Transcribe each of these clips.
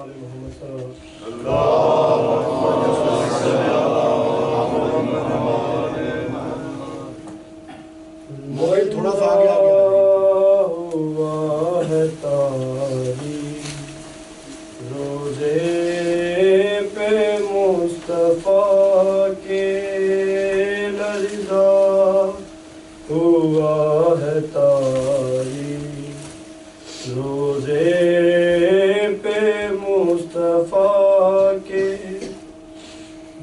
آل محمد صلی اللہ موبائل تھوڑا سا آگے ہوا ہے تاریخ روزے پہ مصطفیٰ کے لرزا ہوا ہے تاریخ روزے پہ مصطفیٰ کے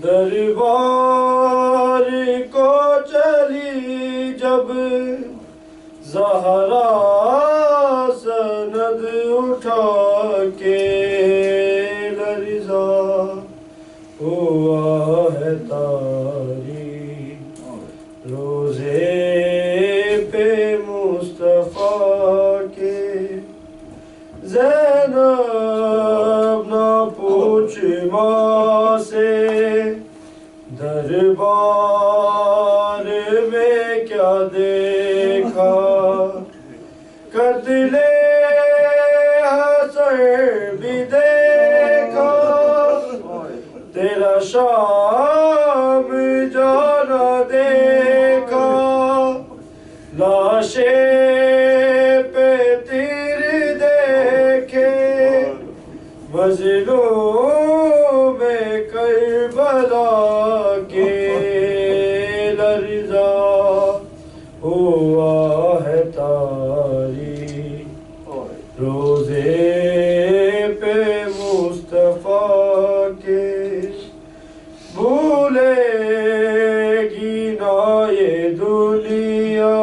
دربار کو چلی جب زہرا سند اٹھا کے لرزا ہوا ہے تاریخ روزے پہ مصطفیٰ کے زینب نہ پوچھ ماں سے دربار میں کیا دیکھا قتل حسن بھی دیکھا تیرا شام جانا دیکھا لاشیں پہ تیر دیکھے مظلوم کربلا کے لرزا ہوا ہے تاریخ روزے پہ مصطفیٰ کے بھولے گی نہ یہ دنیا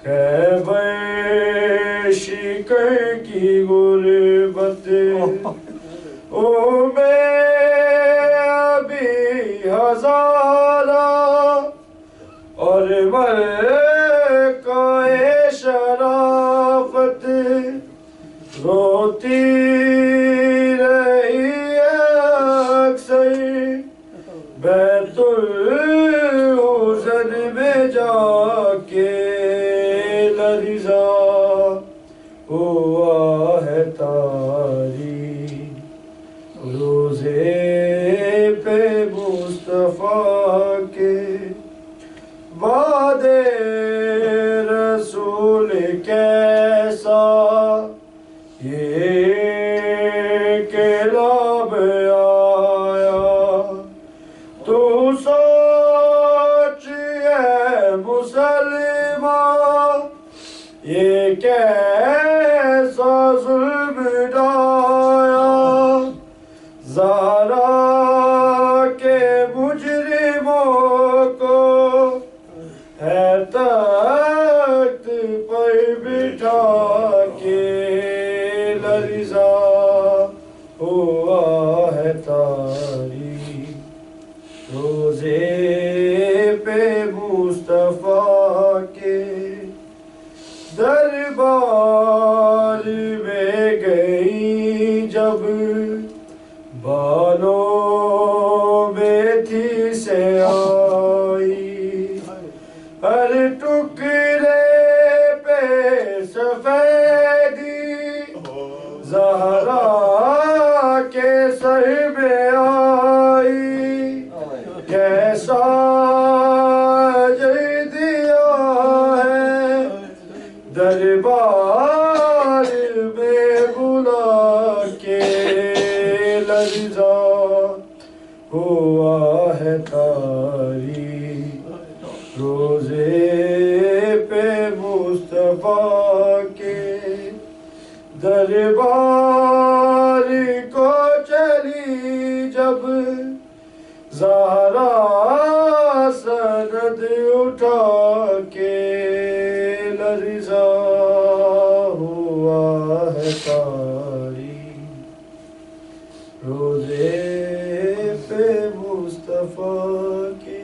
خیبر شکر کی غربت او میں ابھی ہزارہ اور ملکہ شرافت روتی رہی ہے اکثر بیت الحزن میں جا کے لرزا ہوا ہے تاریخ روزے پہ مصطفیٰ کے وعدے رسول کیسا یہ کہ لب آیا تو سوچ ہے مسلمان یہ کیسا ظلم ڈایا زہرا کے مجرموں کو ہے تخت پر بٹھا کے لرزا ہوا ہے تاریخ روزے پہ مصطفیٰ کے دربار میں گئی جب بالوں میں تھی سے آئی ہر ٹکڑے پہ سفیدی زہرا کے سر میں آئی کیسا دیا ہے دربار میں بلا کے لرزا ہوا ہے تاریخ روزے پہ مصطفیٰ کے دربار کو چلی جب زہرا سند اٹھا کے لرزا ہوا ہے تاریخ روزے پہ مصطفیٰ کے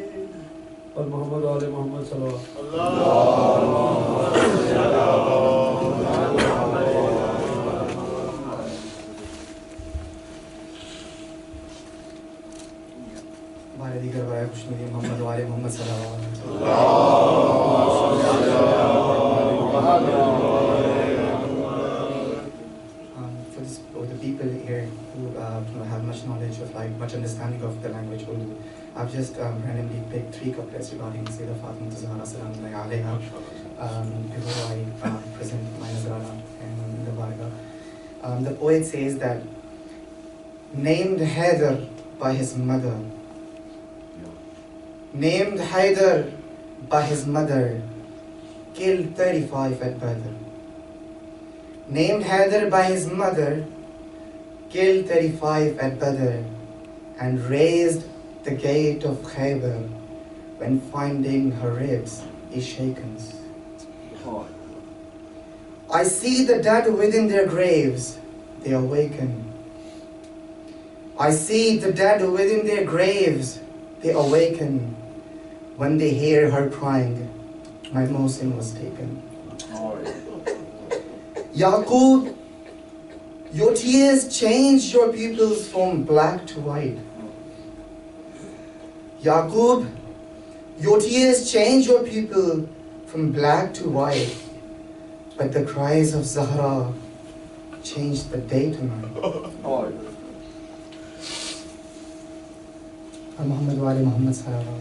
اور محمد آل محمد صلی اللہ ہمارے دیگر برائے خوش نبی محمد و آل محمد صلی اللہ علیہ وسلم. For the people people here who do not have much knowledge of like much understanding of the language Urdu. I've just randomly picked 3 couplets regarding Sayyidah Fatima Zahra Salamullahi alayha before I present my nazarana in the Barga. The poet says that named Haidar by his mother, named Haidar by his mother, killed 35 at Badr. Named Haidar by his mother, killed 35 at Badr, and raised the gate of Khaybar when finding her ribs is shaken. I see the dead within their graves, they awaken. I see the dead within their graves, they awaken. When they hear her crying, my Mohsin was taken. Yaqub, your tears changed your pupils from black to white. Yaqub, your tears changed your pupil from black to white. But the cries of Zahra changed the day to night. Muhammad wa ali Muhammad sallallahu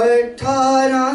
18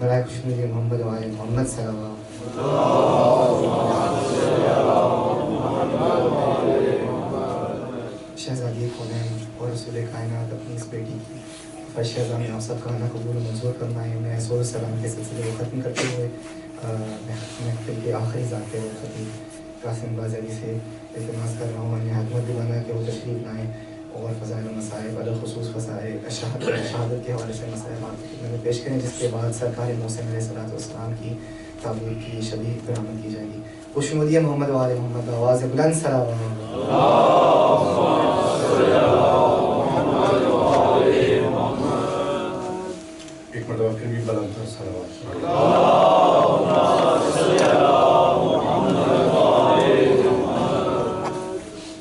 برائے خوشنودی محمد و آل محمد صلوات. شہزادی کونین اور رسول کائنات اپنی اس بیٹی کی فرش شہزادی آپ سب کا آنا قبول و منظور فرمائے. میں سور سلام کے سلسلے کو ختم کرتے ہوئے محفل کے آخری ذاکر خطیب قاسم باز علی سے التماس کر رہا ہوں انہیں حکمت دلانا کہ وہ تشریف لائیں اور فضائل و مصائب بالخصوص فضائل شہادت کے حوالے سے مسائل میں پیش کریں، جس کے بعد سرکار محسن علیہ السلام کی تابوت کی شبیہ برآمد کی جائے گی. خوشنودی محمد و آل محمد، آواز بلند صلوات. ایک مرتبہ پھر بھی بلند تر صلوات.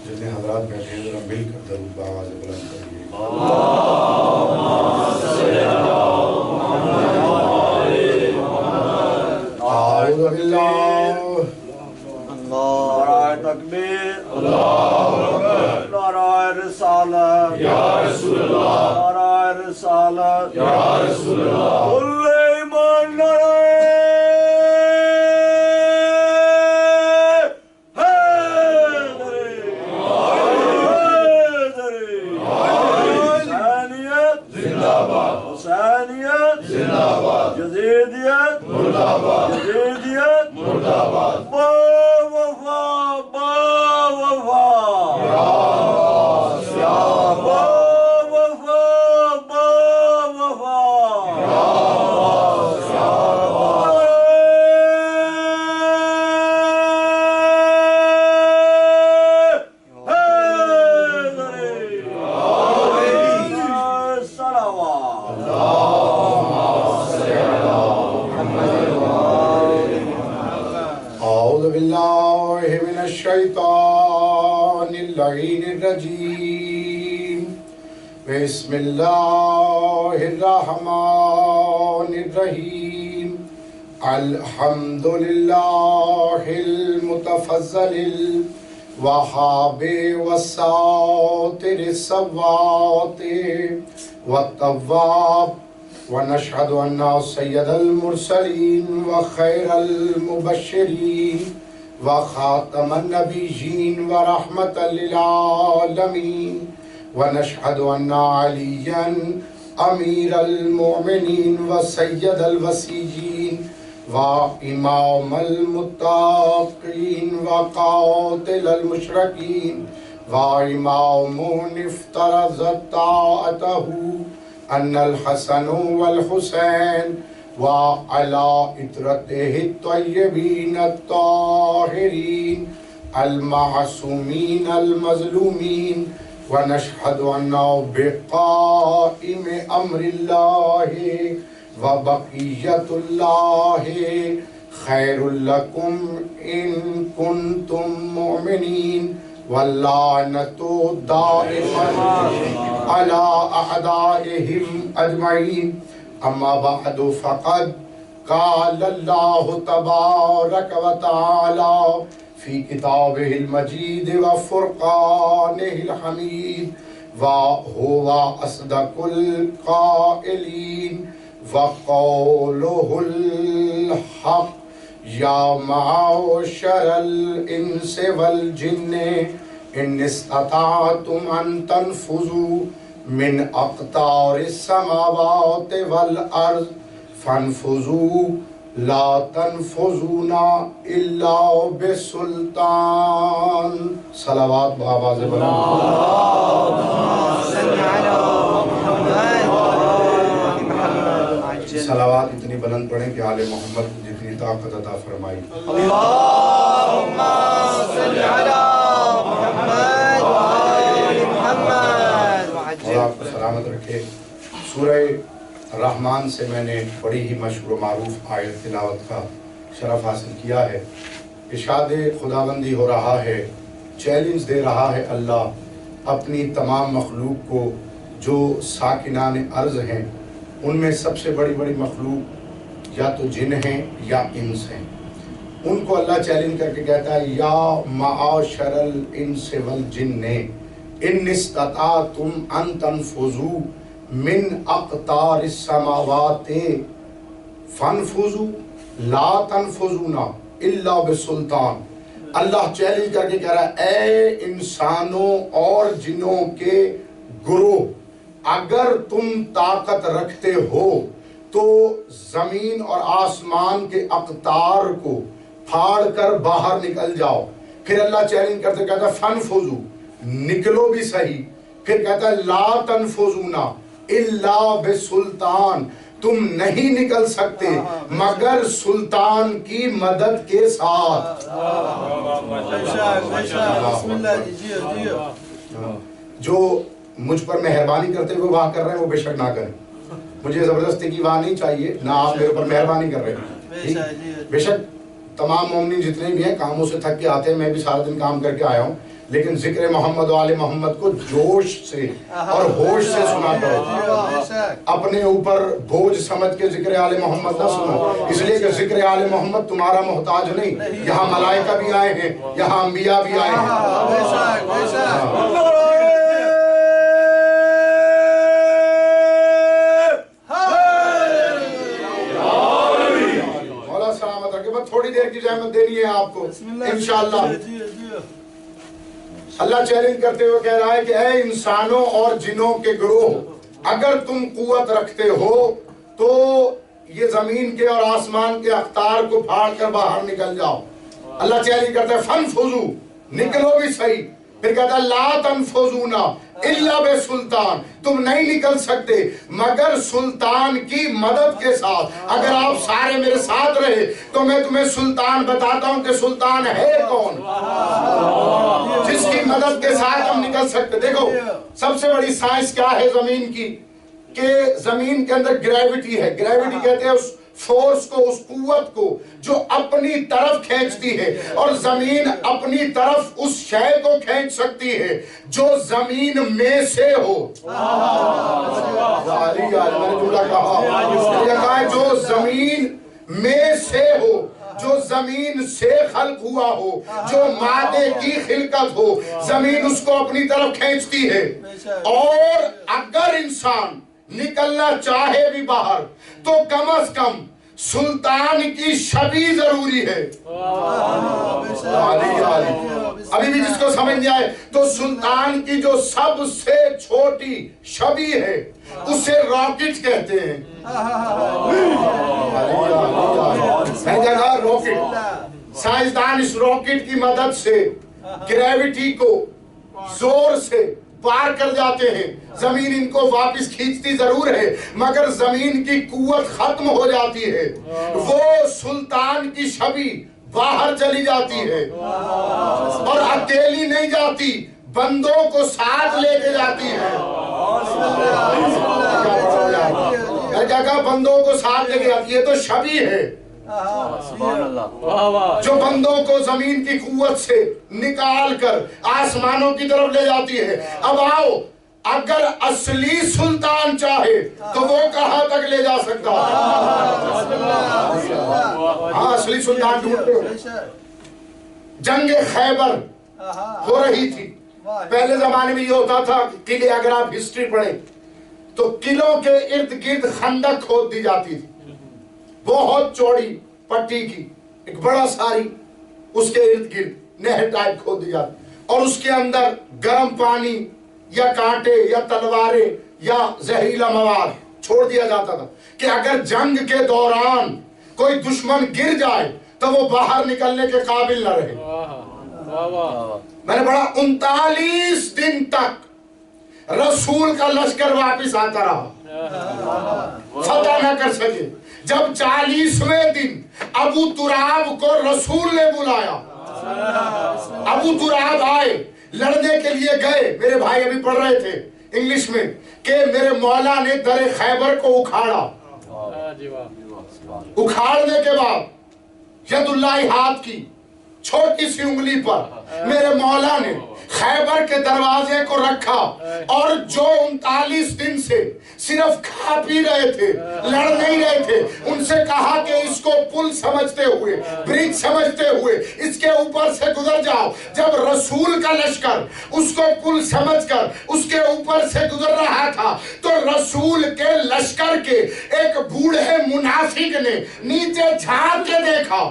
جتنے حضرات بیٹھے ہیں ذرا مل کر درود بآواز بلند کریے. اعوذ باللہ. نعرہ تکبیر، نعرہ رسالت یا رسول اللہ، نعرہ رسالت یا رسول اللہ. کل ایمان نعرہ جدیدیت مرداباد، جدیدیت مرداباد. با وفا، با وفا یا با وفا، با وفا الشیطان اللعین الرجیم. بسم اللہ الرحمن الرحیم. الحمدللہ المتفضل الوہاب والساتر الصوات والتواب. ونشهد أن سيد المرسلين وخير المبشرين وخاتم النبيين ورحمة للعالمين. ونشهد أن عليا أمير المؤمنين وسيد الوصيين وإمام المتقين وقاتل المشركين وإمام افترض طاعته أن الحسن والحسين وعلى إطرته الطيبين الطاهرين المعصومين المظلومين. ونشهد أنه بقائم أمر الله وبقية الله خير لكم إن كنتم مؤمنين. واللعنة دائما على أعدائهم أجمعين. أما بعد فقد قال الله تبارك وتعالى في كتابه المجيد وفرقانه الحميد وهو أصدق القائلين وقوله الحق. يا معشر الإنس والجن إن استطعتم أن تنفذوا من أقطار السماوات والأرض فانفذوا لا تنفذون إلا بسلطان. صلوات بآواز بلند. صلوات اتنی بلند پڑھیں کہ آل محمد جتنی طاقت عطا فرمائی. اللہم صلی علی محمد و آل محمد. اور آپ کو سلامت رکھے. سورہ رحمان سے میں نے بڑی ہی مشہور و معروف آیت تلاوت کا شرف حاصل کیا ہے. ارشاد خداوندی ہو رہا ہے، چیلنج دے رہا ہے اللہ اپنی تمام مخلوق کو جو ساکنان ارض ہیں. ان میں سب سے بڑی بڑی مخلوق یا تو جن ہیں یا انس ہیں. ان کو اللہ چیلنج کر کے کہتا ہے یا معاشر الانس والجن ان استطعتم ان تنفذوا من اقطار السماوات فنفذوا لا تنفذون الا بسلطان. اللہ چیلنج کر کے کہہ رہا ہے اے انسانوں اور جنوں کے گروہ، اگر تم طاقت رکھتے ہو تو زمین اور آسمان کے اقطار کو پھاڑ کر باہر نکل جاؤ. پھر اللہ چیلنج کرتے کہتا ہے فنفذوا، نکلو بھی صحیح. پھر کہتا ہے لا تنفذون الا بسلطان، تم نہیں نکل سکتے مگر سلطان کی مدد کے ساتھ. جو مجھ پر مہربانی کرتے ہوئے واہ کر رہے ہیں وہ بے شک نہ کریں. مجھے زبردستی کی واہ نہیں چاہیے، نہ آپ میرے اوپر مہربانی کر رہے ہیں. بے شک تمام مومنین جتنے بھی ہیں کاموں سے تھک کے آتے ہیں، میں بھی سارا دن کام کر کے آیا ہوں، لیکن ذکر محمد و آل محمد کو جوش سے اور ہوش سے سنا کرو. اپنے اوپر بوجھ سمجھ کے ذکر آل محمد نہ سنو، اس لیے کہ ذکر آل محمد تمہارا محتاج نہیں. یہاں ملائکہ بھی آئے ہیں، یہاں انبیاء بھی آئے ہیں. مولا سلامت رکھے. بس تھوڑی دیر کی زحمت دینی ہے آپ کو انشاءاللہ. اللہ چیلنج کرتے ہوئے کہہ رہا ہے کہ اے انسانوں اور جنوں کے گروہ، اگر تم قوت رکھتے ہو تو یہ زمین کے اور آسمان کے اقطار کو پھاڑ کر باہر نکل جاؤ. اللہ چیلنج کرتا ہے فنفذوا، نکلو بھی صحیح. پھر کہتا ہے لا تنفذون الا بسلطان، تم نہیں نکل سکتے مگر سلطان کی مدد کے ساتھ. اگر آپ سارے میرے ساتھ رہے تو میں تمہیں سلطان بتاتا ہوں کہ سلطان ہے کون، جس کی مدد کے ساتھ ہم نکل سکتے. دیکھو سب سے بڑی سائنس کیا ہے زمین کی، کہ زمین کے اندر گریوٹی ہے. گریوٹی کہتے ہیں اس فورس کو، اس قوت کو جو اپنی طرف کھینچتی ہے، اور زمین اپنی طرف اس شے کو کھینچ سکتی ہے جو زمین میں سے ہو. میں نے جملہ کہا جو زمین میں سے ہو، جو زمین سے خلق ہوا ہو، جو مادے کی خلقت ہو، زمین اس کو اپنی طرف کھینچتی ہے. اور اگر انسان نکلنا چاہے بھی باہر تو کم از کم سلطان کی شبیہ ضروری ہے. ابھی بھی جس کو سمجھ نہیں آئے تو سلطان کی جو سب سے چھوٹی شبیہ ہے اسے راکٹ کہتے ہیں. میں کہا راکٹ، سائنسدان اس راکٹ کی مدد سے گریوٹی کو زور سے پار کر جاتے ہیں. زمین ان کو واپس کھینچتی ضرور ہے مگر زمین کی قوت ختم ہو جاتی ہے. وہ سلطان کی شبیہ باہر چلی جاتی ہے اور اکیلی نہیں جاتی، بندوں کو ساتھ لے کے جاتی ہے. کیا کہا؟ بندوں کو ساتھ لے کے جاتی ہے. تو شبیہ ہے جو بندوں کو زمین کی قوت سے نکال کر آسمانوں کی طرف لے جاتی ہے. اب آؤ، اگر اصلی سلطان چاہے تو وہ کہاں تک لے جا سکتا ہے؟ ہاں اصلی سلطان ڈھونڈتے ہو. جنگ خیبر ہو رہی تھی. پہلے زمانے میں یہ ہوتا تھا قلعے، اگر آپ ہسٹری پڑھیں تو قلعوں کے ارد گرد خندق کھود دی جاتی تھی، بہت چوڑی پٹی کی ایک بڑا ساری، اس کے ارد گرد نہر ٹائپ کھود دی جاتی، اور اس کے اندر گرم پانی یا کانٹے یا تلواریں یا زہریلا مواد چھوڑ دیا جاتا تھا کہ اگر جنگ کے دوران کوئی دشمن گر جائے تو وہ باہر نکلنے کے قابل نہ رہے. میں نے پڑھا 39 دن تک رسول کا لشکر واپس آتا رہا، فتح نہ کر سکے. جب 40ویں دن ابو تراب کو رسول نے بلایا، ابو تراب آئے، لڑنے کے لیے گئے. میرے بھائی ابھی پڑھ رہے تھے انگلش میں کہ میرے مولا نے در خیبر کو اکھاڑا. اکھاڑنے کے بعد ید اللہ ہاتھ کی چھوٹی سی انگلی پر میرے مولا نے خیبر کے دروازے کو رکھا اور جو 39 دن سے صرف کھا پی رہے تھے، لڑ نہیں رہے تھے، ان سے کہا کہ اس کو پل سمجھتے ہوئے، برج سمجھتے ہوئے اس کے اوپر سے گزر جاؤ۔ جب رسول کا لشکر اس کو پل سمجھ کر اس کے اوپر سے گزر رہا تھا تو رسول کے لشکر کے ایک بوڑھے منافق نے نیچے جھانک کے دیکھا۔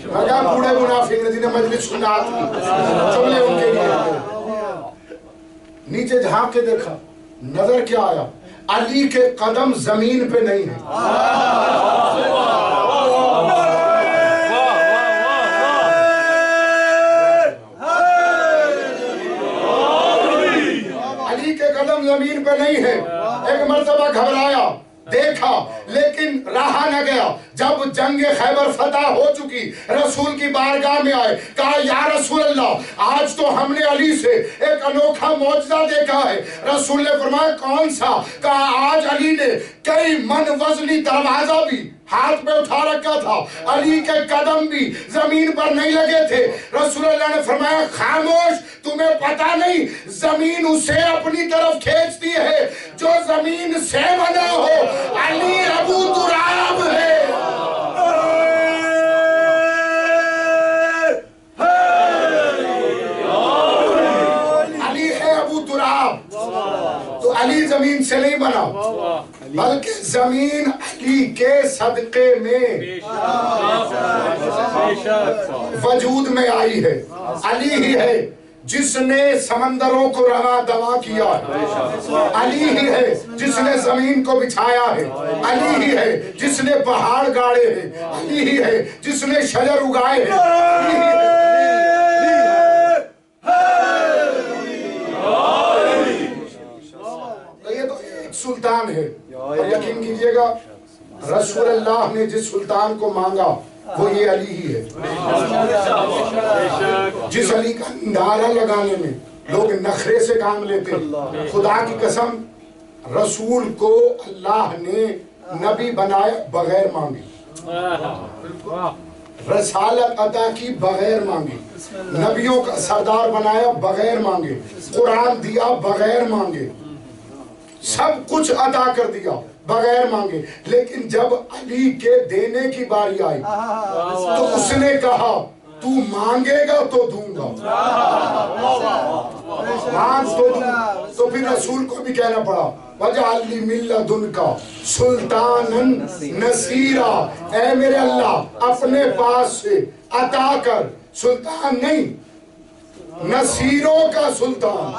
مگر بوڑھے منافق نے جنہیں مجلس سنا تھی، جملے ان کے لیے نیچے جھانک کے دیکھا، نظر کیا آیا؟ علی کے قدم زمین پہ نہیں ہیں۔ علی کے قدم زمین پہ نہیں ہیں۔ ایک مرتبہ گھبرایا، دیکھا لیکن رہا نہ گیا۔ جب جنگ خیبر فتح ہو چکی، رسول کی بارگاہ میں آئے، کہا یا رسول اللہ آج تو ہم نے علی سے ایک انوکھا معجزہ دیکھا ہے۔ رسول نے فرمایا کون سا؟ کہا آج علی نے کئی من وزنی دروازہ بھی ہاتھ میں اٹھا رکھا تھا، علی کے قدم بھی زمین پر نہیں لگے تھے۔ رسول اللہ نے فرمایا خاموش، تمہیں پتا نہیں زمین اسے اپنی طرف کھینچتی ہے جو زمین سے بنا ہو۔ علی ابو تراب ہے۔ علی ہے ابو تراب۔ تو علی زمین سے نہیں بنا بلکہ زمین علی کے صدقے میں وجود میں آئی ہے۔ علی ہی ہے جس نے سمندروں کو رواں دواں کیا ہے، علی ہی ہے جس نے زمین کو بچھایا ہے، علی ہی ہے جس نے پہاڑ گاڑے ہیں، علی ہی ہے جس نے شجر اگائے ہیں، علی ہی ہے۔ یہ تو ایک سلطان ہے، اور یقین کیجئے گا رسول اللہ نے جس سلطان کو مانگا وہ یہ علی ہی ہے، جس علی کا نعرہ لگانے میں لوگ نخرے سے کام لیتے ہیں۔ خدا کی قسم رسول کو اللہ نے نبی بنایا بغیر مانگے، رسالت عطا کی بغیر مانگے، نبیوں کا سردار بنایا بغیر مانگے، قرآن دیا بغیر مانگے، سب کچھ عطا کر دیا بغیر مانگے۔ لیکن جب علی کے دینے کی باری آئی تو اس نے کہا تو مانگے گا تو دوں گا، مانگ تو دوں۔ تو پھر رسول کو بھی کہنا پڑا وَجَعَلْ لِي مِن لَدُنْكَ سُلْطَانًا نَصِيرًا، اے میرے اللہ اپنے پاس سے عطا کر، سلطان نہیں نصیروں کا سلطان۔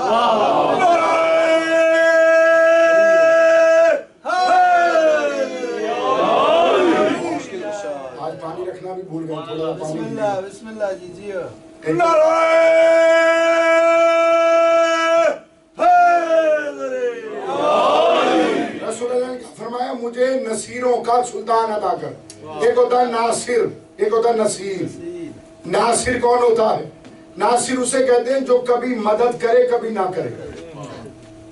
پانی رکھنا بھی بھول گئے، تھوڑا پانی۔ بسم اللہ جی جی۔ رسول اللہ نے فرمایا مجھے نصیروں کا سلطان عطا کر۔ ایک ہوتا ہے ناصر، ایک ہوتا ہے نصیر۔ ناصر کون ہوتا ہے؟ ناصر اسے کہتے ہیں جو کبھی مدد کرے کبھی نہ کرے،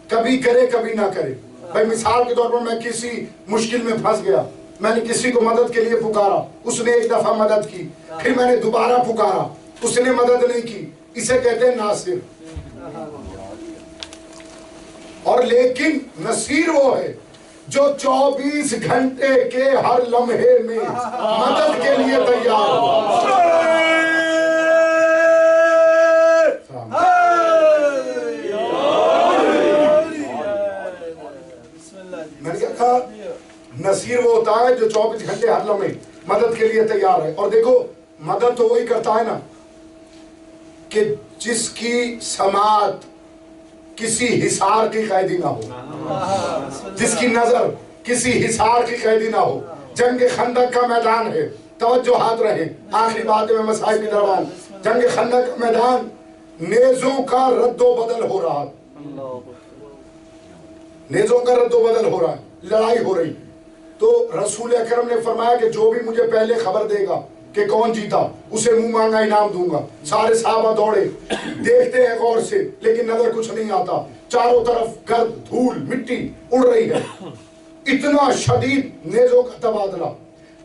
کبھی کرے کبھی نہ کرے۔ بھائی مثال کے طور پر میں کسی مشکل میں پھنس گیا، میں نے کسی کو مدد کے لیے پکارا، اس نے ایک دفعہ مدد کی، پھر میں نے دوبارہ پکارا، اس نے مدد نہیں کی، اسے کہتے ہیں ناصر۔ اور لیکن نصیر وہ ہے جو 24 گھنٹے کے ہر لمحے میں مدد کے لیے تیار ہو۔ میں نے کہا نصیر وہ ہوتا ہے جو 24 گھنٹے ہر لمحے مدد کے لیے تیار ہے۔ اور دیکھو مدد تو وہی کرتا ہے نا کہ جس کی سماعت کسی حصار کی قیدی نہ ہو، جس کی نظر کسی حصار کی قیدی نہ ہو۔ جنگ خندق کا میدان ہے، توجہات رہے، آخری بات میں مسائل کے درمیان۔ جنگ خندق کا میدان نیزوں کا رد و بدل ہو رہا، نیزوں کا رد و بدل ہو رہا ہے، لڑائی ہو رہی۔ تو رسول اکرم نے فرمایا کہ جو بھی مجھے پہلے خبر دے گا کہ کون جیتا اسے منہ مانگا انعام دوں گا۔ سارے صحابہ دوڑے، دیکھتے ہیں غور سے لیکن نظر کچھ نہیں آتا، چاروں طرف گرد دھول مٹی اڑ رہی ہے، اتنا شدید نیزوں کا تبادلہ۔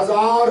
1000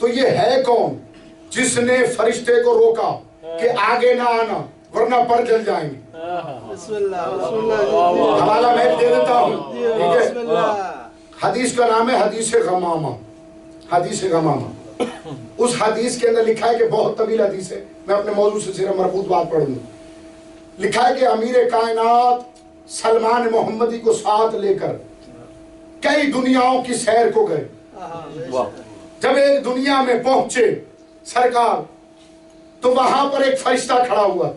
تو یہ ہے کون جس نے فرشتے کو روکا کہ آگے نہ آنا ورنہ پر جل جائیں گے؟ حوالہ میں دے دیتا ہوں، ٹھیک ہے؟ حدیث کا نام ہے حدیث غمامہ، حدیث غمامہ۔ اس حدیث کے اندر لکھا ہے کہ بہت طویل حدیث ہے، میں اپنے موضوع سے صرف مربوط بات پڑھوں گا۔ لکھا ہے کہ امیر کائنات سلمان محمدی کو ساتھ لے کر کئی دنیاؤں کی سیر کو گئے۔ جب ایک دنیا میں پہنچے سرکار تو وہاں پر ایک فرشتہ کھڑا ہوا۔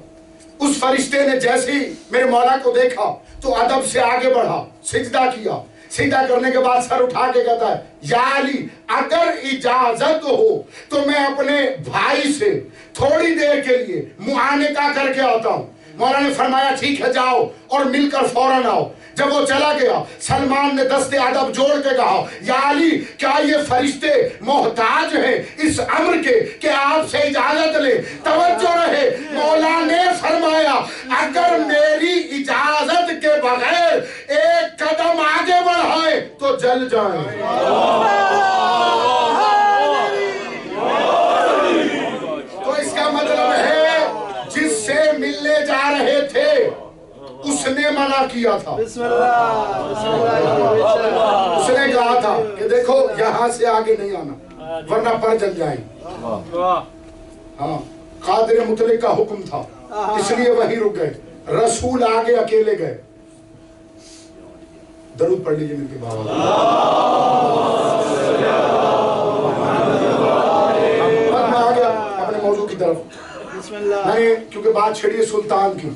اس فرشتے نے جیسے ہی میرے مولا کو دیکھا تو ادب سے آگے بڑھا، سجدہ کیا، سجدہ کرنے کے بعد سر اٹھا کے کہتا ہے یا علی اگر اجازت ہو تو میں اپنے بھائی سے تھوڑی دیر کے لیے معانقہ کر کے آتا ہوں۔ مولا نے فرمایا ٹھیک ہے جاؤ اور مل کر فوراً آؤ۔ جب وہ چلا گیا سلمان نے دست ادب جوڑ کے کہا یا علی کیا یہ فرشتے محتاج ہیں اس امر کے کہ آپ سے اجازت لیں؟ توجہ رہے، مولا نے فرمایا اگر میری اجازت کے بغیر ایک قدم آگے بڑھائے تو جل جائیں۔ تو اس کا مطلب ہے جس سے ملنے جا رہے تھے اس نے منع کیا تھا، اس نے کہا تھا کہ دیکھو یہاں سے آگے نہیں آنا ورنہ پر جل جائیں۔ ہاں قادر مطلق کا حکم تھا اس لیے وہیں رک گئے، رسول آگے اکیلے گئے۔ درود پڑھ لیجیے مل کے بابا۔ میں آ گیا اپنے موضوع کی طرف، میں نے کیونکہ بات چھڑی ہے سلطان کی۔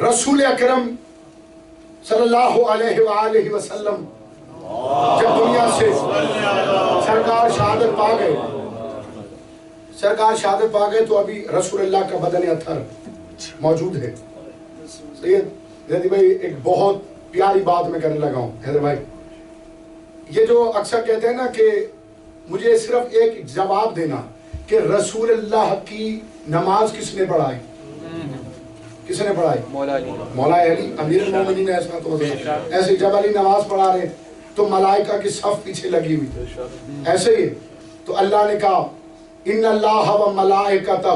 رسول اکرم صلی اللہ علیہ وآلہ وسلم جب دنیا سے سرکار شہادت پا گئے، سرکار شہادت پا گئے تو ابھی رسول اللہ کا بدن اطہر موجود ہے۔ سید حیدر بھائی ایک بہت پیاری بات میں کرنے لگا ہوں حیدر بھائی، یہ جو اکثر کہتے ہیں نا کہ مجھے صرف ایک جواب دینا کہ رسول اللہ کی نماز کس نے پڑھائی؟ کس نے پڑھائی؟ مولا علی امیر المومنین ایسے جب علی نماز پڑھا رہے تو ملائکہ کی صف پیچھے لگی ہوئی ایسے ہی، تو اللہ نے کہا ان اللہ و ملائکتہ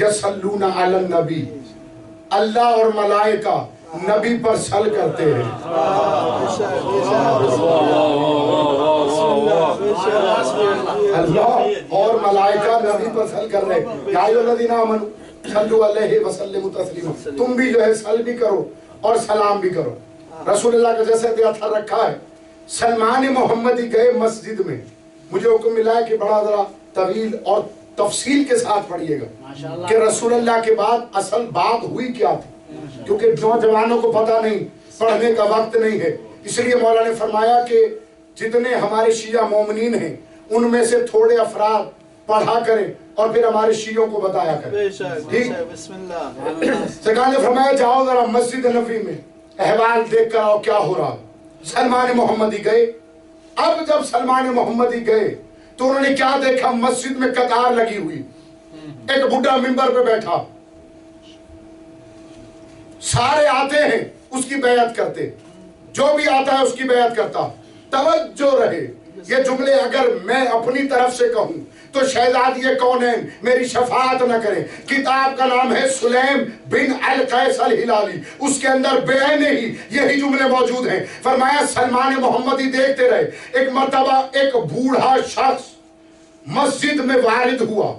یصلون علی النبی، اللہ اور ملائکہ نبی پر صل کرتے ہیں۔ اللہ اور ملائکہ نبی پر صل کر رہے ہیں، یا ایھا الذین آمنوا صلو علیہ وسلم تسلیما، تم بھی جو ہے صل بھی کرو اور سلام بھی کرو۔ رسول اللہ کا جیسے اطہر رکھا ہے۔ سلمان محمدی گئے مسجد میں، مجھے حکم ملا ہے کہ بڑا ذرا طویل اور تفصیل کے ساتھ پڑھیے گا کہ رسول اللہ کے بعد اصل بات ہوئی کیا تھی، کیونکہ نوجوانوں کو پتہ نہیں، پڑھنے کا وقت نہیں ہے۔ اس لیے مولا نے فرمایا کہ جتنے ہمارے شیعہ مومنین ہیں ان میں سے تھوڑے افراد پڑھا کریں اور پھر ہمارے شیعوں کو بتایا کریں۔ سرکار نے فرمایا جاؤ ذرا مسجد نبوی میں احوال دیکھ کر آؤ کیا ہو رہا۔ سلمان محمدی گئے۔ اب جب سلمان محمدی گئے تو انہوں نے کیا دیکھا؟ مسجد میں قطار لگی ہوئی، ایک بڈھا منبر پہ بیٹھا، سارے آتے ہیں اس کی بیعت کرتے، جو بھی آتا ہے اس کی بیعت کرتا۔ توجہ رہے، یہ جملے اگر میں اپنی طرف سے کہوں تو شہزادی کونین میری شفاعت نہ کریں۔ کتاب کا نام ہے سلیم بن القیس الہلالی، اس کے اندر بے ہی یہی جملے موجود ہیں۔ فرمایا سلمان محمدی دیکھتے رہے، ایک مرتبہ ایک بوڑھا شخص مسجد میں وارد ہوا،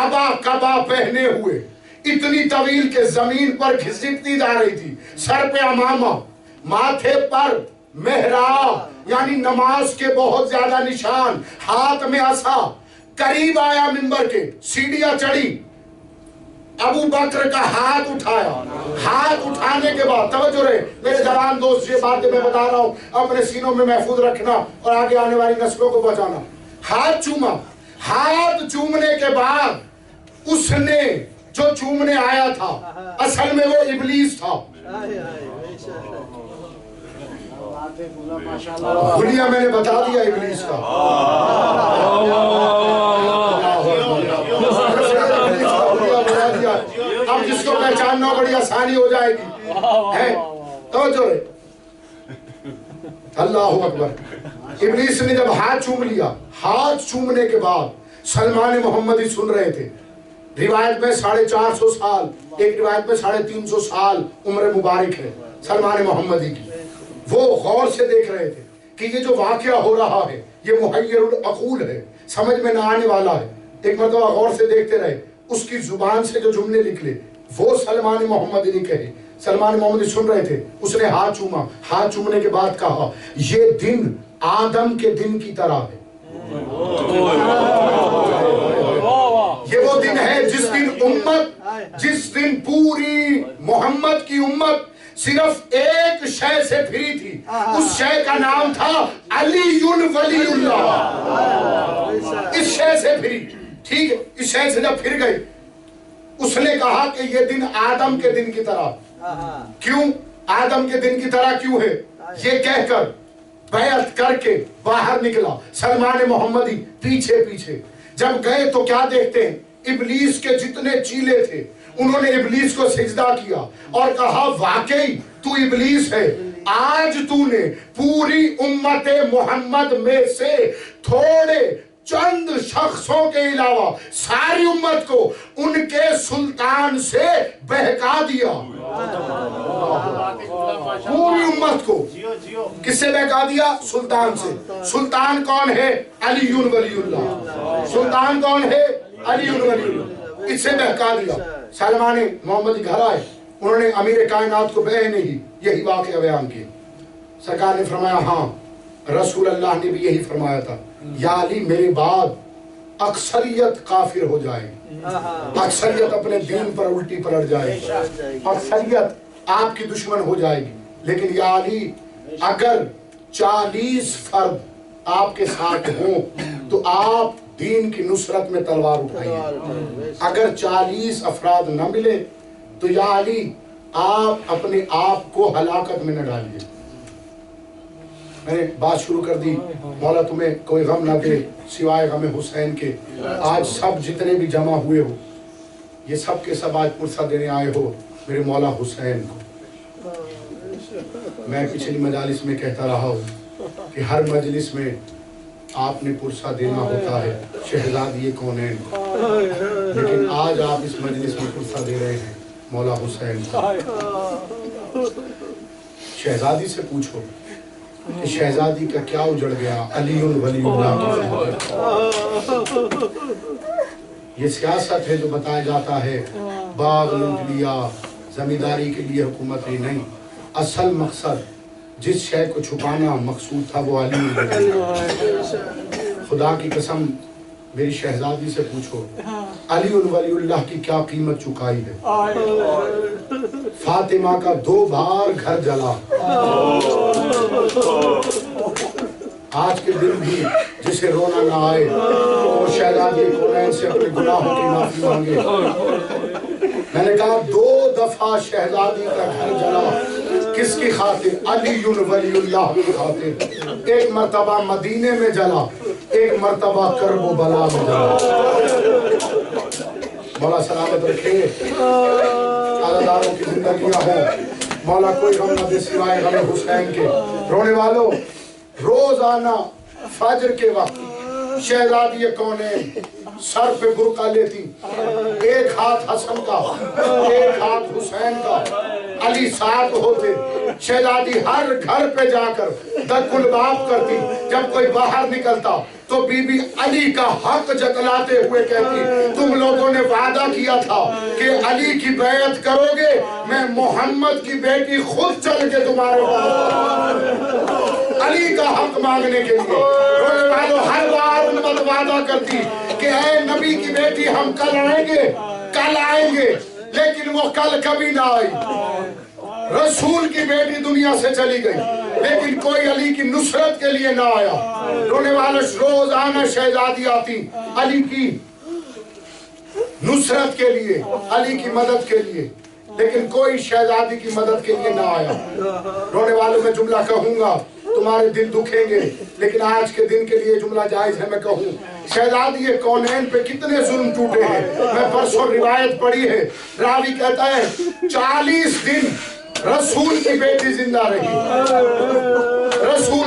ابا قبا پہنے ہوئے، اتنی طویل کہ زمین پر گھسٹتی جا رہی تھی، سر پہ عمامہ، ماتھے پر محراب یعنی نماز کے بہت زیادہ نشان، ہاتھ میں عصا، قریب آیا منبر کے، سیڑھیاں چڑھی، ابو بکر کا ہاتھ اٹھایا، ہاتھ اٹھانے کے بعد توجہ رہے میرے جوان دوست، یہ باتیں میں بتا رہا ہوں اپنے سینوں میں محفوظ رکھنا اور آگے آنے والی نسلوں کو پہنچانا۔ ہاتھ چوما، ہاتھ چومنے کے بعد اس نے جو چومنے آیا تھا اصل میں وہ ابلیس تھا۔ حلیہ میں نے بتا دیا ابلیس کا۔ اب جس کو پہچاننا بڑی آسانی ہو جائے گی۔ توجہ رہے، اللہ اکبر. ابلیس نے جب ہاتھ چوم لیا, ہاتھ چومنے کے بعد سلمان محمدی سن رہے تھے. روایت میں 450 سال, ایک روایت میں 350 سال عمر مبارک ہے سلمان محمدی کی. وہ غور سے دیکھ رہے تھے کہ یہ جو واقعہ ہو رہا ہے یہ محیر العقول ہے, سمجھ میں نہ آنے والا ہے. ایک مرتبہ غور سے دیکھتے رہے, اس کی زبان سے جو جملے نکلے وہ سلمان محمدی نے کہے. سلمان محمدی سن رہے تھے, اس نے ہاتھ چوما, ہاتھ چومنے کے بعد کہا یہ دن آدم کے دن کی طرح ہے. یہ وہ دن ہے جس دن پوری محمد کی امت صرف ایک شے سے پھری تھی. اس شے کا نام تھا علی ولی اللہ. اس شے سے پھری, ٹھیک ہے, اس شے سے جب پھر گئی, اس نے کہا کہ یہ دن آدم کے دن کی طرح. کیوں آدم کے دن کی طرح کیوں ہے؟ یہ کہہ کر بیعت کر کے باہر نکلا سلمان محمدی پیچھے پیچھے. جب گئے تو کیا دیکھتے ہیں, ابلیس کے جتنے چیلے تھے انہوں نے ابلیس کو سجدہ کیا اور کہا واقعی تو ابلیس ہے. آج تو نے پوری امت محمد میں سے تھوڑے چند شخصوں کے علاوہ ساری امت کو ان کے سلطان سے بہکا دیا. پوری امت کو کس سے بہکا دیا؟ سلطان سے. سلطان کون ہے؟ علی ولی اللہ. سلطان کون ہے؟ علی ولی اللہ. اس سے بہکا دیا. سلمان محمدی گھر آئے, انہوں نے امیر کائنات کو بے نہیں یہی واقعہ بیان کیا. سرکار نے فرمایا ہاں رسول اللہ نے بھی یہی فرمایا تھا, یا علی میرے بعد اکثریت کافر ہو جائے گی, اکثریت اپنے دین پر الٹی پلٹ جائے گی, اکثریت آپ کی دشمن ہو جائے گی. لیکن یا علی اگر 40 فرد آپ کے ساتھ ہوں تو آپ دین کی نصرت میں تلوار اٹھائیے. اگر 40 افراد نہ ملے تو یا علی آپ اپنے آپ کو ہلاکت میں نہ ڈالیے. میں نے بات شروع کر دی, مولا تمہیں کوئی غم نہ دے سوائے غم حسین کے. آج سب جتنے بھی جمع ہوئے ہو یہ سب کے سب آج پرسہ دینے آئے ہو میرے مولا حسین کو. میں پچھلی مجالس میں کہتا رہا ہوں کہ ہر مجلس میں آپ نے پرسہ دینا ہوتا ہے شہزادی کونین کو, لیکن آج آپ اس مجلس میں پرسہ دے رہے ہیں مولا حسین کو. شہزادی سے پوچھو کہ شہزادی کا کیا اجڑ گیا علی ولی اللہ کی. یہ سیاست ہے جو بتایا جاتا ہے باغ لوٹ لیا, زمینداری کے لیے حکومت ہی نہیں. اصل مقصد جس شے کو چھپانا مقصود تھا وہ علی ولی اللہ. خدا کی قسم میری شہزادی سے پوچھو علی ولی اللہ کی کیا قیمت چکائی ہے. فاطمہ کا 2 بار گھر جلا. آج کے دن بھی جسے رونا نہ آئے وہ شہزادی کونین سے اپنے گناہوں کی معافی مانگے. میں نے کہا 2 دفعہ شہزادی کا گھر جلا, کس کی خاطر؟ علی ولی اللہ کی خاطر. ایک مرتبہ مدینے میں جلا, ایک مرتبہ کرب و بلا میں جلا. مولا سلامت رکھے, عزاداروں کی زندگیاں ہوں. مولا کوئی غم نہ دے سوائے غم حسین کے. رونے والوں روزانہ فجر کے وقت شہزادی کونین سر پہ برقع لیتی, ایک ہاتھ حسن کا ایک ہاتھ حسین کا, علی ساتھ ہوتے. شہزادی ہر گھر پہ جا کر دق الباب کرتی. جب کوئی باہر نکلتا تو بی بی علی کا حق جتلاتے ہوئے کہتی تم لوگوں نے وعدہ کیا تھا کہ علی کی بیعت کرو گے, میں محمد کی بیٹی خود چل کے تمہارے پاس علی کا حق مانگنے کے لیے. رونے والوں ہر بار امت وعدہ کرتی کہ اے نبی کی بیٹی ہم کل آئیں گے, لیکن وہ کل کبھی نہ آئی. رسول کی بیٹی دنیا سے چلی گئی لیکن کوئی علی کی نصرت کے لیے نہ آیا. رونے والے روزانہ شہزادی آتی علی کی نصرت کے لیے, علی کی مدد کے لیے, لیکن کوئی شہزادی کی مدد کے لیے نہ آیا. رونے والوں میں جملہ کہوں گا تمہارے دل دکھیں گے, لیکن آج کے دن کے لیے جملہ جائز ہے میں کہوں. شہزادی کونین پہ کتنے ظلم ٹوٹے ہیں. میں پرسوں روایت پڑھی ہے, راوی کہتا ہے 40 دن رسول کی بیٹی زندہ رہی, رسول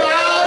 4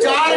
4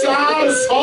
400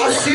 80